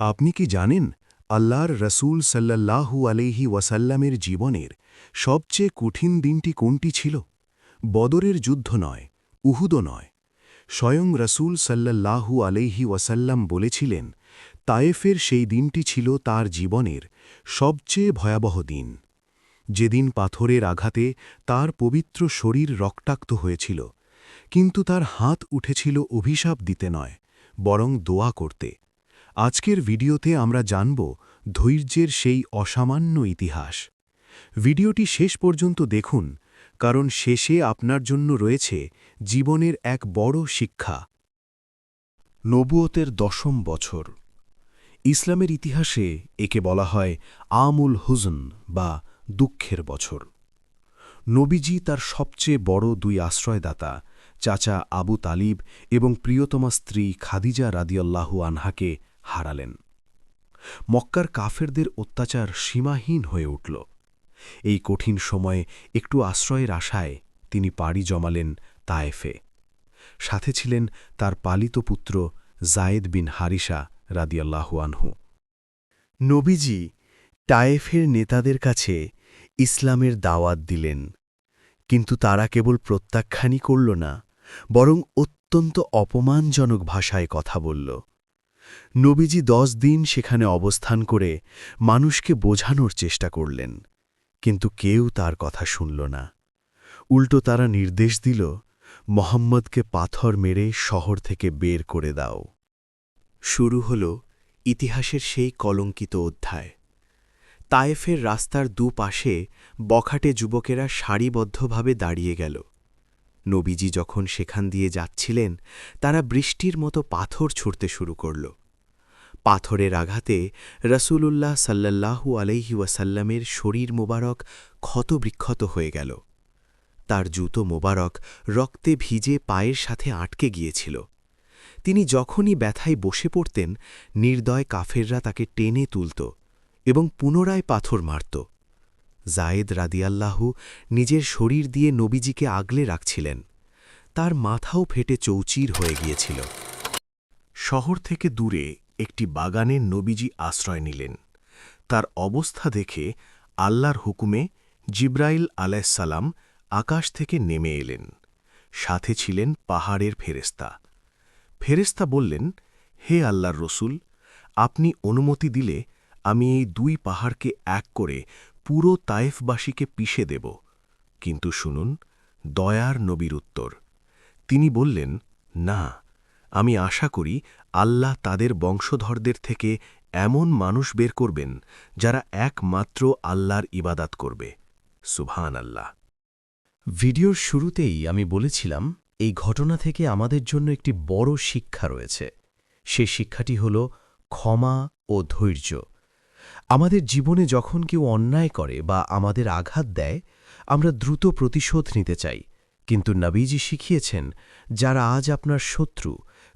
আপনি কি জানেন আল্লাহর রসূল সাল্লাল্লাহু আলাইহি ওয়াসাল্লামের জীবনের সবচেয়ে কঠিন দিনটি কোনটি ছিল? বদরের যুদ্ধ নয়, উহুদও নয়। স্বয়ং রসূল সাল্লাল্লাহু আলাইহি ওয়াসাল্লাম বলেছিলেন, তায়েফের সেই দিনটি ছিল তার জীবনের সবচেয়ে ভয়াবহ দিন। যেদিন পাথরের আঘাতে তার পবিত্র শরীর রক্তাক্ত হয়েছিল, কিন্তু তার হাত উঠেছিল অভিশাপ দিতে নয়, বরং দোয়া করতে। আজকের ভিডিওতে আমরা জানব ধৈর্যের সেই অসামান্য ইতিহাস। ভিডিওটি শেষ পর্যন্ত দেখুন, কারণ শেষে আপনার জন্য রয়েছে জীবনের এক বড় শিক্ষা। নবুয়তের ১০ম বছর। ইসলামের ইতিহাসে একে বলা হয় আমুল হুজন বা দুঃখের বছর। নবীজি তার সবচেয়ে বড় দুই আশ্রয়দাতা চাচা আবু তালিব এবং প্রিয়তমা স্ত্রী খাদিজা রাদিয়াল্লাহু আনহাকে হারালেন। মক্কার কাফেরদের অত্যাচার সীমাহীন হয়ে উঠল। এই কঠিন সময়ে একটু আশ্রয়ের আশায় তিনি পাড়ি জমালেন তায়েফে। সাথে ছিলেন তার পালিত পুত্র জায়েদ বিন হারিসা রাদিয়াল্লাহু আনহু। নবীজি তায়েফের নেতাদের কাছে ইসলামের দাওয়াত দিলেন, কিন্তু তারা কেবল প্রত্যাখ্যানই করল না, বরং অত্যন্ত অপমানজনক ভাষায় কথা বলল। নবীজি ১০ দিন সেখানে অবস্থান করে মানুষকে বোঝানোর চেষ্টা করলেন, কিন্তু কেউ তার কথা শুনল না। উল্টো তারা নির্দেশ দিল, মোহাম্মদকে পাথর মেরে শহর থেকে বের করে দাও। শুরু হল ইতিহাসের সেই কলঙ্কিত অধ্যায়। তায়েফের রাস্তার দুপাশে বখাটে যুবকেরা সারিবদ্ধভাবে দাঁড়িয়ে গেল। নবীজি যখন সেখান দিয়ে যাচ্ছিলেন, তারা বৃষ্টির মতো পাথর ছুঁড়তে শুরু করল। পাথরের আঘাতে রসূলুল্লাহ সাল্লাল্লাহু আলাইহি ওয়াসাল্লামের শরীর মোবারক ক্ষতবিক্ষত হয়ে গেল। তার জুতো মোবারক রক্তে ভিজে পায়ের সাথে আটকে গিয়েছিল। তিনি যখনই ব্যথায় বসে পড়তেন, নির্দয় কাফেররা তাকে টেনে তুলত এবং পুনরায় পাথর মারত। জায়েদ রাদিয়াল্লাহু নিজের শরীর দিয়ে নবীজিকে আগলে রাখছিলেন। তার মাথাও ফেটে চৌচির হয়ে গিয়েছিল। শহর থেকে দূরে একটি বাগানে নবীজি আশ্রয় নিলেন। তার অবস্থা দেখে আল্লাহর হুকুমে জিব্রাইল আলাইহিসসালাম আকাশ থেকে নেমে এলেন। সাথে ছিলেন পাহাড়ের ফেরেশতা। ফেরেশতা বললেন, হে আল্লাহর রসূল, আপনি অনুমতি দিলে আমি এই দুই পাহাড়কে এক করে পুরো তায়েফবাসীকে পিষে দেব। কিন্তু শুনুন দয়ার নবীর উত্তর। তিনি বললেন, না, আমি আশা করি আল্লাহ তাদের বংশধরদের থেকে এমন মানুষ বের করবেন যারা একমাত্র আল্লাহর ইবাদাত করবে। সুবহানাল্লাহ। ভিডিওর শুরুতেই আমি বলেছিলাম, এই ঘটনা থেকে আমাদের জন্য একটি বড় শিক্ষা রয়েছে। সে শিক্ষাটি হল ক্ষমা ও ধৈর্য। আমাদের জীবনে যখন কেউ অন্যায় করে বা আমাদের আঘাত দেয়, আমরা দ্রুত প্রতিশোধ নিতে চাই। কিন্তু নবীজি শিখিয়েছেন, যারা আজ আপনার শত্রু,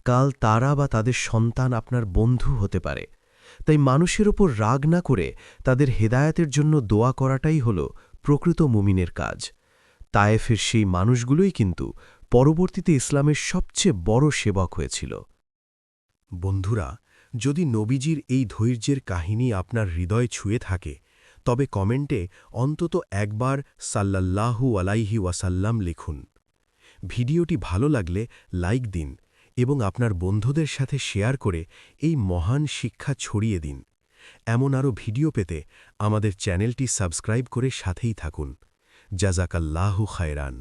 কাল তারা বা তাদের সন্তান আপনার বন্ধু হতে পারে। তাই মানুষের ওপর রাগ না করে তাদের হেদায়েতের জন্য দোয়া করাটাই হল প্রকৃত মুমিনের কাজ। তায়েফের সেই মানুষগুলোই কিন্তু পরবর্তীতে ইসলামের সবচেয়ে বড় সেবক হয়েছিল। বন্ধুরা, যদি নবীজির এই ধৈর্যের কাহিনী আপনার হৃদয় ছুঁয়ে থাকে, তবে কমেন্টে অন্তত একবার সাল্লাল্লাহু আলাইহি ওয়াসাল্লাম লিখুন। ভিডিওটি ভালো লাগলে লাইক দিন এবং আপনার বন্ধুদের সাথে শেয়ার করে এই মহান শিক্ষা ছড়িয়ে দিন। এমন আরও ভিডিও পেতে আমাদের চ্যানেলটি সাবস্ক্রাইব করে সাথেই থাকুন। জাযাকাল্লাহু খায়রান।